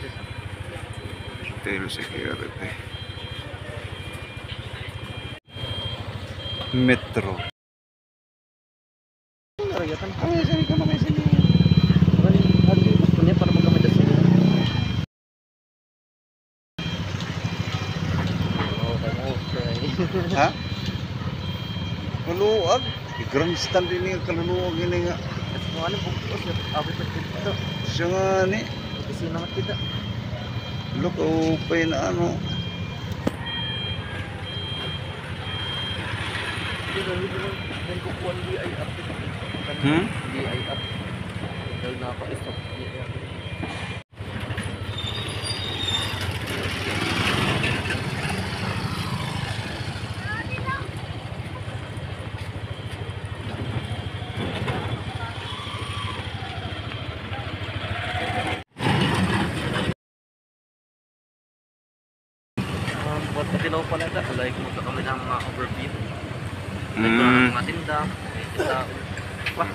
Detail security. Metro. Ay, sini ka naman sini. Punya para magkamay sini. Ha? Kaluwag. Grandstand din yung kaluwag ini nga. Ano bukos ya? Abi pa dito. Siya nga ni. Kasi naman kita. Look, upay na ano. DI up. Dahil napaka-stop. Buat patilaw pala ito, like mo sa kami ng mga overview. Like mga tinda, kita, wah,